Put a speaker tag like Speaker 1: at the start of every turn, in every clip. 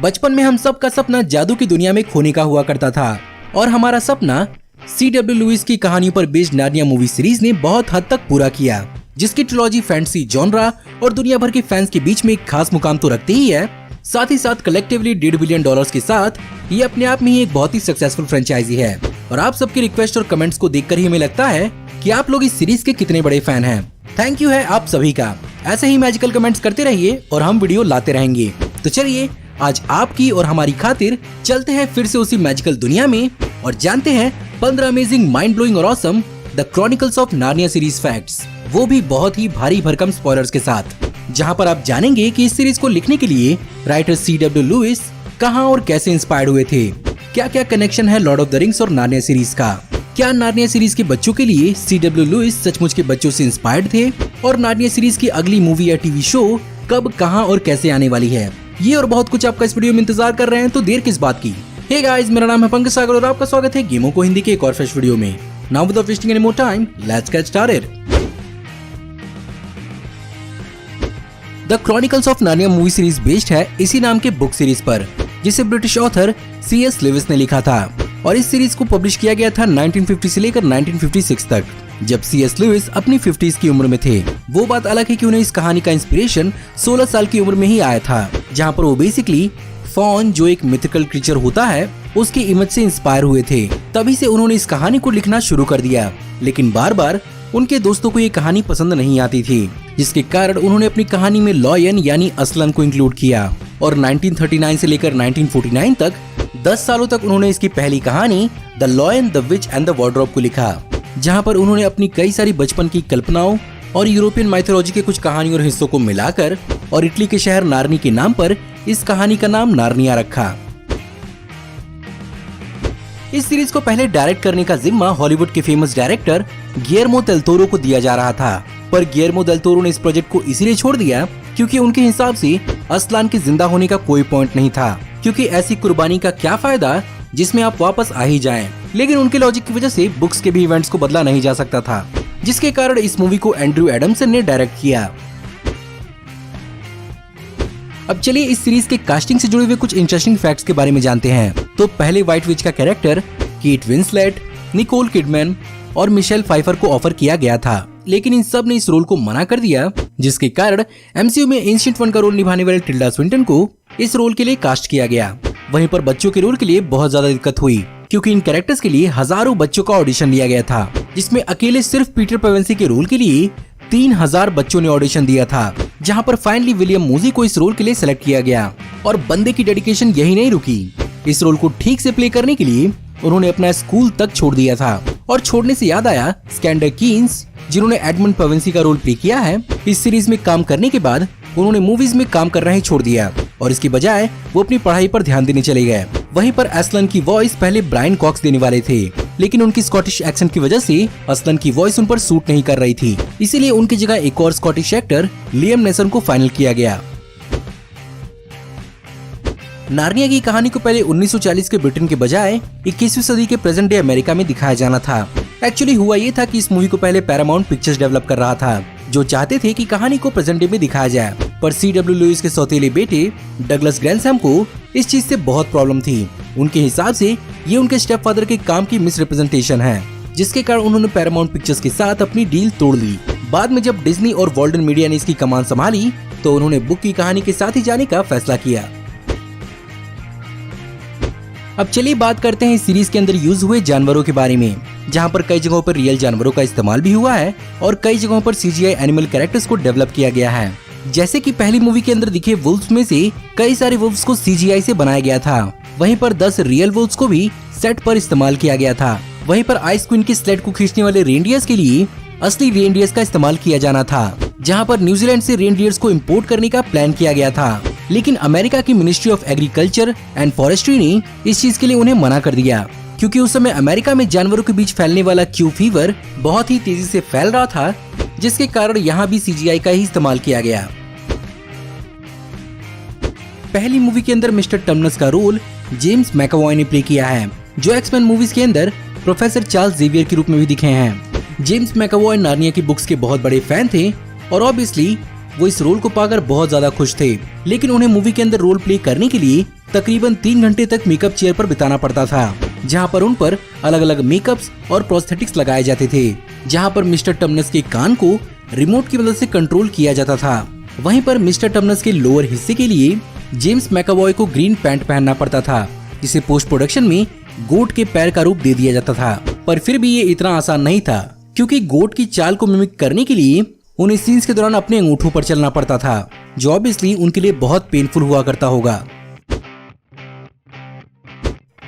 Speaker 1: बचपन में हम सब का सपना जादू की दुनिया में खोने का हुआ करता था और हमारा सपना C.W. लुइस की कहानियों पर बेस्ड नार्निया मूवी सीरीज ने बहुत हद तक पूरा किया, जिसकी ट्रिलॉजी फैंटेसी जॉनरा और दुनिया भर के फैंस के बीच में एक खास मुकाम तो रखती ही है, साथ ही साथ कलेक्टिवली $1.5 बिलियन के साथ ये अपने आप में ही एक बहुत ही सक्सेसफुल फ्रेंचाइजी है। और आप सबकी रिक्वेस्ट और कमेंट्स को देखकर ही हमें लगता है कि आप लोग इस सीरीज के कितने बड़े फैन हैं। थैंक यू है आप सभी का। ऐसे ही मैजिकल कमेंट्स करते रहिए और हम वीडियो लाते रहेंगे। तो चलिए आज आपकी और हमारी खातिर चलते हैं फिर से उसी मैजिकल दुनिया में और जानते हैं 15 अमेजिंग, माइंड ब्लोइंग और awesome the chronicles of Narnia series facts, वो भी बहुत ही भारी भरकम स्पॉयलर्स के साथ, जहां पर आप जानेंगे कि इस सीरीज को लिखने के लिए राइटर C.W. लुइस कहां और कैसे इंस्पायर्ड हुए थे, क्या क्या कनेक्शन है लॉर्ड ऑफ द रिंग्स और नार्निया सीरीज का, क्या नार्निया सीरीज के बच्चों के लिए C.W. लुइस सचमुच के बच्चों से इंस्पायर्ड थे और नार्निया सीरीज की अगली मूवी या टीवी शो कब, कहां और कैसे आने वाली है। ये और बहुत कुछ आपका इस वीडियो में इंतजार कर रहे हैं, तो देर किस बात की। हे गाइस, मेरा नाम है पंकज सागर और आपका स्वागत है गेमों को हिंदी के एक और फ्रेश वीडियो में। Now without wasting any more time, let's get started. The chronicles of Narnia movie series based है इसी नाम के बुक सीरीज पर, जिसे ब्रिटिश ऑथर C.S. लुइस ने लिखा था और इस सीरीज को पब्लिश किया गया था 1950 से लेकर 1956 तक, जब C.S. लुइस अपनी 50s की उम्र में थे। वो बात अलग है कि उन्हें इस कहानी का इंस्पिरेशन 16 साल की उम्र में ही आया था, जहाँ पर वो बेसिकली फॉन, जो एक मिथिकल क्रीचर होता है, उसकी इमेज से इंस्पायर हुए थे। तभी से उन्होंने इस कहानी को लिखना शुरू कर दिया, लेकिन बार बार उनके दोस्तों को ये कहानी पसंद नहीं आती थी, जिसके कारण उन्होंने अपनी कहानी में लॉयन यानी असलन को इंक्लूड किया और 1939 से लेकर 1949 तक 10 सालों तक उन्होंने इसकी पहली कहानी the lion, the which and the wardrobe को लिखा, जहां पर उन्होंने अपनी कई सारी बचपन की कल्पनाओं और यूरोपियन माइथोलॉजी के कुछ कहानियों और हिस्सों को मिलाकर और इटली के शहर नार्नी के नाम पर इस कहानी का नाम नार्निया रखा। इस सीरीज को पहले डायरेक्ट करने का जिम्मा हॉलीवुड के फेमस डायरेक्टर गियर्मो देल टोरो को दिया जा रहा था, पर गियर्मो देल टोरो ने इस प्रोजेक्ट को इसीलिए छोड़ दिया क्योंकि उनके हिसाब से असलान के जिंदा होने का कोई पॉइंट नहीं था, क्योंकि ऐसी कुर्बानी का क्या फायदा जिसमें आप वापस आ ही जाएं। लेकिन उनके लॉजिक की वजह से बुक्स के भी इवेंट्स को बदला नहीं जा सकता था, जिसके कारण इस मूवी को एंड्रयू एडम्सन ने डायरेक्ट किया। अब चलिए इस सीरीज के कास्टिंग से जुड़े हुए कुछ इंटरेस्टिंग फैक्ट्स के बारे में जानते हैं। तो पहले व्हाइट विच का character Kate Winslet, Nicole Kidman और मिशेल फाइफर को ऑफर किया गया था, लेकिन इन सब ने इस रोल को मना कर दिया, जिसके कारण MCU में एंशिएंट वन का रोल निभाने वाले टिल्डा स्विंटन को इस रोल के लिए कास्ट किया गया। वहीं पर बच्चों के रोल के लिए बहुत ज्यादा दिक्कत हुई, क्योंकि इन कैरेक्टर्स के लिए हजारों बच्चों का ऑडिशन लिया गया था, जिसमें अकेले सिर्फ पीटर पेवेंसी के रोल के लिए 3000 बच्चों ने ऑडिशन दिया था, जहां पर फाइनली विलियम मूजी को इस रोल के लिए सेलेक्ट किया गया। और बंदे की डेडिकेशन यही नहीं रुकी, इस रोल को ठीक से प्ले करने के लिए उन्होंने अपना स्कूल तक छोड़ दिया था। और छोड़ने से याद आया, स्कैंडर कीन्स, जिन्होंने एडमंड पेवेंसी का रोल प्ले किया है, इस सीरीज में काम करने के बाद उन्होंने मूवीज में काम करना ही छोड़ दिया और इसकी बजाय वो अपनी पढ़ाई पर ध्यान देने चले गए। वहीं पर असलन की वॉइस पहले ब्रायन कॉक्स देने वाले थे, लेकिन उनकी स्कॉटिश एक्सेंट की वजह से असलन की वॉइस उन पर सूट नहीं कर रही थी, इसीलिए उनकी जगह एक और स्कॉटिश एक्टर लियम नेसन को फाइनल किया गया। नार्निया की कहानी को पहले 1940 के ब्रिटेन के बजाय 21वीं सदी के प्रेजेंट डे अमेरिका में दिखाया जाना था। एक्चुअली हुआ ये था कि इस मूवी को पहले पैरामाउंट पिक्चर्स डेवलप कर रहा था, जो चाहते थे कि कहानी को प्रेजेंट डे में दिखाया जाए, पर C.W. लुइस के सौतेले बेटे डगलस ग्रैंडसैम को इस चीज से बहुत प्रॉब्लम थी। उनके हिसाब से ये उनके स्टेप फादर के काम की मिस रिप्रेजेंटेशन है, जिसके कारण उन्होंने पैरामाउंट पिक्चर्स के साथ अपनी डील तोड़ ली। बाद में जब डिज्नी और वॉल्डन मीडिया ने इसकी कमान संभाली, तो उन्होंने बुक की कहानी के साथ ही जाने का फैसला किया। अब चलिए बात करते हैं इस सीरीज के अंदर यूज हुए जानवरों के बारे में, जहां पर कई जगहों पर रियल जानवरों का इस्तेमाल भी हुआ है और कई जगहों पर CGI एनिमल कैरेक्टर्स को डेवलप किया गया है। जैसे कि पहली मूवी के अंदर दिखे वुल्फ्स में से कई सारे वुल्फ्स को CGI से बनाया गया था, वहीं पर 10 रियल वुल्फ्स को भी सेट पर इस्तेमाल किया गया था। वहीं पर आइस क्वीन की स्लेड को खींचने वाले रेनडियर्स के लिए असली रेनडियर्स का इस्तेमाल किया जाना था, जहाँ पर न्यूजीलैंड से रेनडियर्स को इम्पोर्ट करने का प्लान किया गया था, लेकिन अमेरिका की ministry of agriculture and forestry ने इस चीज के लिए उन्हें मना कर दिया, क्योंकि उस समय अमेरिका में जानवरों के बीच फैलने वाला क्यू फीवर बहुत ही तेजी से फैल रहा था, जिसके कारण यहाँ भी CGI का ही इस्तेमाल किया गया। पहली मूवी के अंदर मिस्टर टर्नस का रोल जेम्स मैकवॉय ने प्ले किया है, जो एक्समैन मूवीज के अंदर प्रोफेसर चार्ल्स जेवियर के रूप में भी दिखे हैं। जेम्स मैकवॉय नार्निया की बुक्स के बहुत बड़े फैन थे और ऑब्वियसली वो इस रोल को पाकर बहुत ज्यादा खुश थे, लेकिन उन्हें मूवी के अंदर रोल प्ले करने के लिए तकरीबन 3 घंटे तक मेकअप चेयर पर बिताना पड़ता था, जहाँ पर उन पर अलग अलग मेकअप्स और प्रोस्थेटिक्स लगाए जाते थे, जहाँ पर मिस्टर टमनस के कान को रिमोट की मदद से कंट्रोल किया जाता था। वहीं पर मिस्टर टमनस के लोअर हिस्से के लिए जेम्स मैकअवॉय को ग्रीन पैंट पहनना पड़ता था, जिसे पोस्ट प्रोडक्शन में गोट के पैर का रूप दे दिया जाता था। पर फिर भी ये इतना आसान नहीं था, क्योंकि गोट की चाल को मिमिक करने के लिए उन्हें सीन्स के दौरान अपने अंगूठों पर चलना पड़ता था, जो ऑब्वियसली उनके लिए बहुत पेनफुल हुआ करता होगा।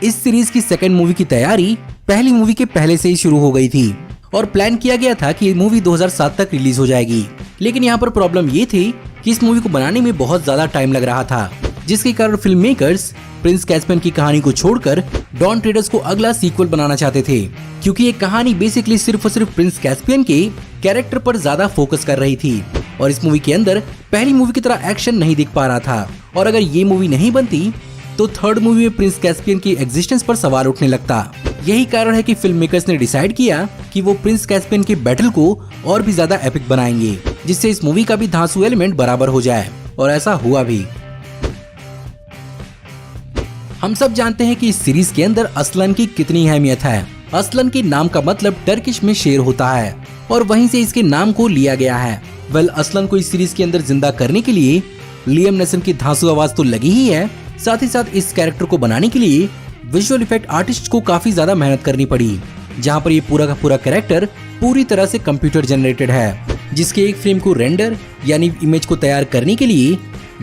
Speaker 1: इस सीरीज की सेकंड मूवी की तैयारी पहली मूवी के पहले से ही शुरू हो गई थी और प्लान किया गया था कि मूवी 2007 तक रिलीज हो जाएगी। लेकिन यहाँ पर प्रॉब्लम ये थी कि इस मूवी को बनाने में बहुत ज्यादा टाइम लग रहा था, जिसके कारण फिल्म मेकर्स प्रिंस कैस्पियन की कहानी को छोड़कर डॉन ट्रेडर्स को अगला सीक्वल बनाना चाहते थे, क्योंकि ये कहानी बेसिकली सिर्फ और सिर्फ प्रिंस कैस्पियन के कैरेक्टर पर ज्यादा फोकस कर रही थी और इस मूवी के अंदर पहली मूवी की तरह एक्शन नहीं दिख पा रहा था। और अगर ये मूवी नहीं बनती तो थर्ड मूवी में प्रिंस कैस्पियन की एग्जिस्टेंस पर सवाल उठने लगता। यही कारण है कि फिल्म मेकर्स ने डिसाइड किया कि वो प्रिंस कैस्पियन के बैटल को और भी ज्यादा एपिक बनाएंगे, जिससे इस मूवी का भी धांसू एलिमेंट बराबर हो जाए, और ऐसा हुआ भी। हम सब जानते हैं कि इस सीरीज के अंदर असलन की कितनी अहमियत है। असलन के नाम का मतलब टर्किश में शेर होता है और वहीं से इसके नाम को लिया गया है। असलन को इस सीरीज के अंदर जिंदा करने के लिए लियम नेसन की धांसू आवाज तो लगी ही है, साथ ही साथ इस कैरेक्टर को बनाने के लिए विजुअल इफेक्ट आर्टिस्ट को काफी ज्यादा मेहनत करनी पड़ी, जहाँ पर ये पूरा का पूरा कैरेक्टर पूरी तरह से कंप्यूटर जनरेटेड है, जिसके एक फ्रेम को रेंडर यानी इमेज को तैयार करने के लिए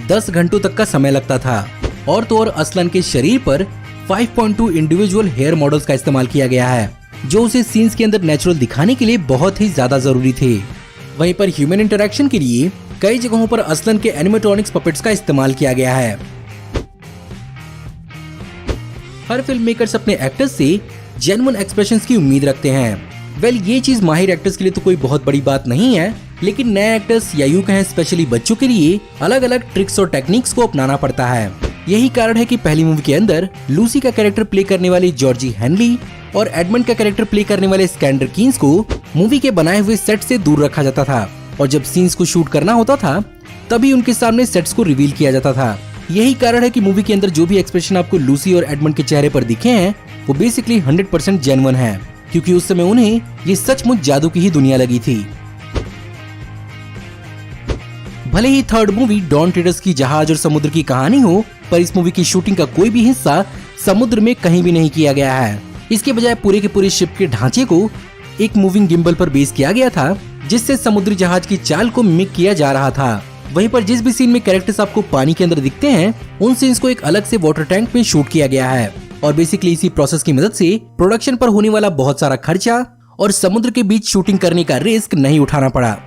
Speaker 1: 10 घंटों तक का समय लगता था। और तो और असलन के शरीर पर 5.2 इंडिविजुअल हेयर मॉडल्स का इस्तेमाल किया गया है, जो उसे सीन्स के अंदर नेचुरल दिखाने के लिए बहुत ही ज्यादा जरूरी थे। वहीं पर ह्यूमन इंटरेक्शन के लिए कई जगहों पर असलन के एनिमेट्रॉनिक्स पपेट्स का इस्तेमाल किया गया है। हर फिल्म मेकर्स अपने एक्टर्स से जेन्युइन एक्सप्रेशंस की उम्मीद रखते हैं। ये चीज माहिर एक्टर्स के लिए तो कोई बहुत बड़ी बात नहीं है, लेकिन नए एक्टर्स या यूं कहें स्पेशली बच्चों के लिए अलग अलग ट्रिक्स और टेक्निक्स को अपनाना पड़ता है। यही कारण है कि पहली मूवी के अंदर लूसी का कैरेक्टर प्ले करने वाली जॉर्जी हेनली और एडमंड का कैरेक्टर प्ले करने वाले स्कैंडर कीन्स को मूवी के बनाए हुए सेट से दूर रखा जाता था, और जब सीन्स को शूट करना होता था तभी उनके सामने सेट्स को रिवील किया जाता था। यही कारण है कि मूवी के अंदर जो भी एक्सप्रेशन आपको लूसी और एडमंड के चेहरे पर दिखे हैं वो बेसिकली 100% जेन्युइन है, क्योंकि उस समय उन्हें ये सचमुच जादू की ही दुनिया लगी थी। भले ही थर्ड मूवी डॉन ट्रेडर्स की जहाज और समुद्र की कहानी हो, पर इस मूवी की शूटिंग का कोई भी हिस्सा समुद्र में कहीं भी नहीं किया गया है। इसके बजाय पूरे के पूरे शिप के ढांचे को एक मूविंग गिम्बल पर बेस किया गया था, जिससे समुद्री जहाज की चाल को मिमिक किया जा रहा था। वहीं पर जिस भी सीन में कैरेक्टर्स आपको पानी के अंदर दिखते हैं, उन सीन्स को एक अलग से वाटर टैंक में शूट किया गया है, और बेसिकली इसी प्रोसेस की मदद से प्रोडक्शन पर होने वाला बहुत सारा खर्चा और समुद्र के बीच शूटिंग करने का रिस्क नहीं उठाना पड़ा।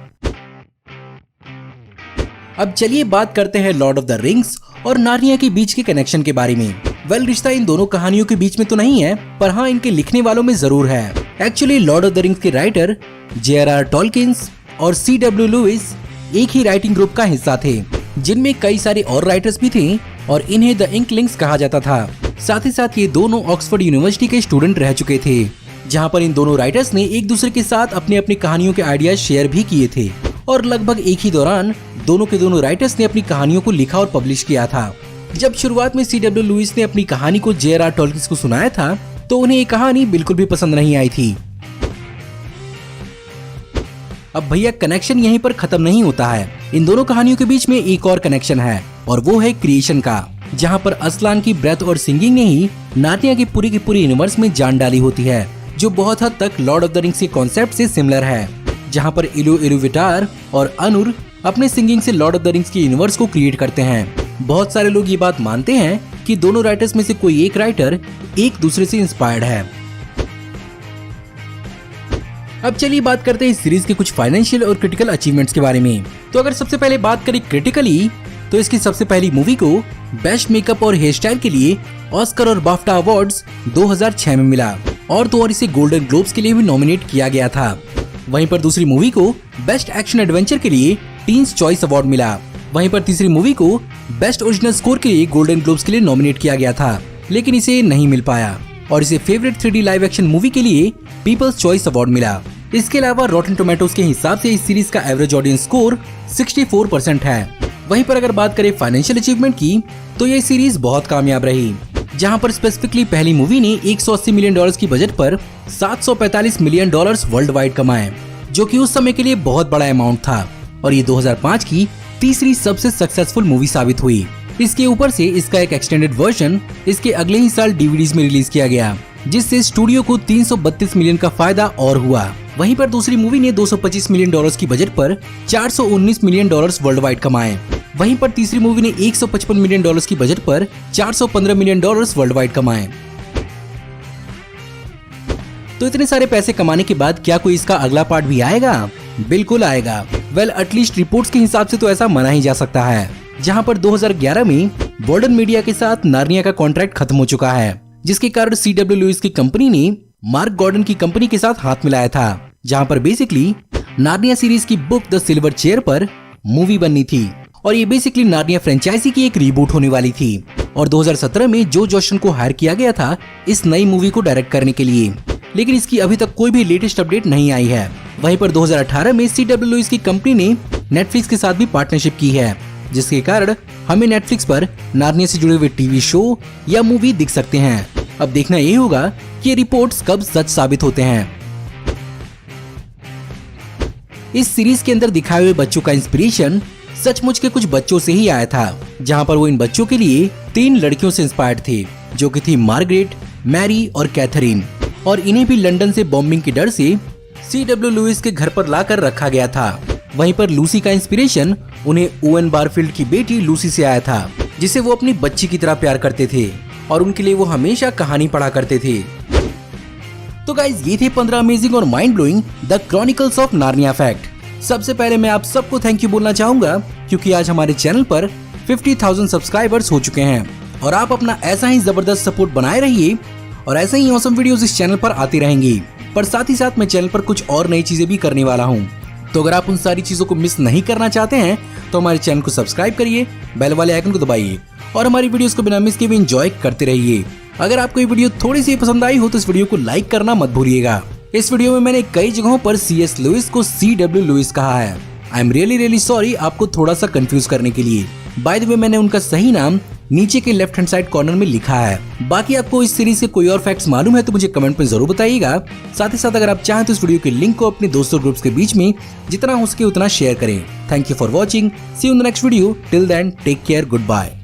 Speaker 1: अब चलिए बात करते हैं लॉर्ड ऑफ द रिंग्स और नार्निया के बीच के कनेक्शन के बारे में। रिश्ता इन दोनों कहानियों के बीच में तो नहीं है, पर हाँ इनके लिखने वालों में जरूर है। Actually Lord of the rings के राइटर J.R.R. टॉलकिन्स और C.W. लुइस एक ही राइटिंग ग्रुप का हिस्सा थे, जिनमें कई सारे और राइटर्स भी थे, और इन्हें द इंकलिंग्स कहा जाता था। साथ ही साथ ये दोनों ऑक्सफोर्ड यूनिवर्सिटी के स्टूडेंट रह चुके थे, जहाँ पर इन दोनों राइटर्स ने एक दूसरे के साथ अपनी अपनी कहानियों के आइडियाज शेयर भी किए थे, और लगभग एक ही दौरान दोनों के दोनों राइटर्स ने अपनी कहानियों को लिखा और पब्लिश किया था। जब शुरुआत में C.W. लुइस ने अपनी कहानी को J.R.R. टॉलकिन्स को सुनाया था, तो उन्हें ये कहानी बिल्कुल भी पसंद नहीं आई थी। अब भैया कनेक्शन यहीं पर खत्म नहीं होता है। इन दोनों कहानियों के बीच में एक और कनेक्शन है, और वो है क्रिएशन का, जहाँ पर असलान की ब्रेथ और सिंगिंग ने ही नार्निया की पूरी यूनिवर्स में जान डाली होती है, जो बहुत हद तक लॉर्ड ऑफ द रिंग्स के कॉन्सेप्ट से सिमिलर है, जहाँ पर इलुविटार और अनुर अपने सिंगिंग से लॉर्ड ऑफ द रिंग्स के यूनिवर्स को क्रिएट करते हैं। बहुत सारे लोग ये बात मानते हैं कि दोनों राइटर्स में से कोई एक राइटर एक दूसरे से इंस्पायर्ड है। अब चलिए बात करते हैं इस सीरीज के कुछ फाइनेंशियल और क्रिटिकल अचीवमेंट्स के बारे में। तो अगर सबसे पहले बात करें क्रिटिकली, तो इसकी सबसे पहली मूवी को बेस्ट मेकअप और हेयर स्टाइल के लिए ऑस्कर और बाफ्टा अवार्ड्स 2006 में मिला, और तो और इसे गोल्डन ग्लोब्स के लिए भी नॉमिनेट किया गया था। वहीं पर दूसरी मूवी को बेस्ट एक्शन एडवेंचर के लिए टीन्स चॉइस अवार्ड मिला। वहीं पर तीसरी मूवी को बेस्ट ओरिजिनल स्कोर के लिए गोल्डन ग्लोब्स के लिए नॉमिनेट किया गया था, लेकिन इसे नहीं मिल पाया, और इसे favourite 3D live action movie के लिए पीपल्स चॉइस अवार्ड मिला। इसके अलावा रॉटेन टोमेटोज के हिसाब से इस सीरीज का एवरेज ऑडियंस स्कोर 64% है। वहीं पर अगर बात करें फाइनेंशियल अचीवमेंट की, तो ये सीरीज बहुत कामयाब रही, जहां पर स्पेसिफिकली पहली मूवी ने $180 मिलियन की बजट पर $745 मिलियन वर्ल्ड वाइड कमाए, जो कि उस समय के लिए बहुत बड़ा अमाउंट था। और ये 2005 की तीसरी सबसे सक्सेसफुल मूवी साबित हुई। इसके ऊपर से इसका एक एक्सटेंडेड वर्जन इसके अगले ही साल डीवीडीज में रिलीज किया गया, जिससे स्टूडियो को 332 मिलियन का फायदा और हुआ। वहीं पर दूसरी मूवी ने $225 मिलियन की बजट पर $419 मिलियन वर्ल्ड वाइड कमाए। वहीं पर तीसरी मूवी ने $155 मिलियन की बजट पर $415 मिलियन वर्ल्ड वाइड कमाए। तो इतने सारे पैसे कमाने के बाद क्या कोई इसका अगला पार्ट भी आएगा? बिल्कुल आएगा। वेल, एटलीस्ट रिपोर्ट्स के हिसाब से तो ऐसा माना ही जा सकता है, जहां पर 2011 में बॉर्डन मीडिया के साथ नार्निया का कॉन्ट्रैक्ट खत्म हो चुका है, जिसके कारण CW लुइस की कंपनी ने मार्क गॉर्डन की कंपनी के साथ हाथ मिलाया था, जहां पर बेसिकली नार्निया सीरीज की बुक द सिल्वर चेयर पर मूवी बननी थी। और ये बेसिकली नार्निया फ्रेंचाइजी की एक रीबूट होने वाली थी। और 2017 में जो जॉशन को हायर किया गया था इस नई मूवी को डायरेक्ट करने के लिए, लेकिन इसकी अभी तक कोई भी लेटेस्ट अपडेट नहीं आई है। वहीं पर 2018 में CW लुइस की कंपनी ने नेटफ्लिक्स के साथ भी पार्टनरशिप की है, जिसके कारण हमें नेटफ्लिक्स पर नार्निया से जुड़े हुए टीवी शो या मूवी दिख सकते हैं। अब देखना ये होगा कि ये रिपोर्ट्स कब सच साबित होते हैं। इस सीरीज के अंदर दिखाए हुए बच्चों का इंस्पिरेशन सचमुच के कुछ बच्चों से ही आया था, जहां पर वो इन बच्चों के लिए 3 लड़कियों से इंस्पायर्ड थे, जो कि थी मार्गरेट, मैरी और कैथरीन। और इन्हें भी लंदन से बॉम्बिंग के डर से CW लुइस के घर पर लाकर रखा गया था। वहीं पर लूसी का इंस्पिरेशन उन्हें ओवन बारफील्ड की बेटी लूसी से आया था, जिसे वो अपनी बच्ची की तरह प्यार करते थे और उनके लिए वो हमेशा कहानी पढ़ा करते थे। तो गाइज, ये थे 15 अमेजिंग और mind blowing the chronicles of Narnia fact. सबसे पहले मैं आप सबको थैंक यू बोलना चाहूंगा, क्योंकि आज हमारे चैनल पर 50,000 सब्सक्राइबर्स हो चुके हैं और आप अपना ऐसा ही जबरदस्त सपोर्ट बनाए रहिए और ऐसे ही ऑसम वीडियोस इस चैनल पर आती रहेंगी। पर साथ ही साथ मैं चैनल पर कुछ और नई चीजें भी करने वाला हूँ, तो अगर आप उन सारी चीजों को मिस नहीं करना चाहते हैं तो हमारे चैनल को सब्सक्राइब करिए, बेल वाले आइकन को दबाइए और हमारी वीडियोस को बिना मिस के भी एंजॉय करते रहिए। अगर आपको ये वीडियो थोड़ी सी पसंद आई हो तो इस वीडियो को लाइक करना मत भूलिएगा। इस वीडियो में मैंने कई जगहों पर CS लुइस को CW लुइस कहा है। आई एम रियली सॉरी आपको थोड़ा सा कंफ्यूज करने के लिए। बाय द वे, मैंने उनका सही नाम नीचे के लेफ्ट हैंड साइड कॉर्नर में लिखा है। बाकी आपको इस सीरीज के कोई और फैक्ट्स मालूम है तो मुझे कमेंट में जरूर बताइएगा। साथ ही साथ अगर आप चाहें तो इस वीडियो के लिंक को अपने दोस्तों ग्रुप्स के बीच में जितना हो सके उतना शेयर करें। Thank you for watching. See you in the next video. Till then take care, good bye.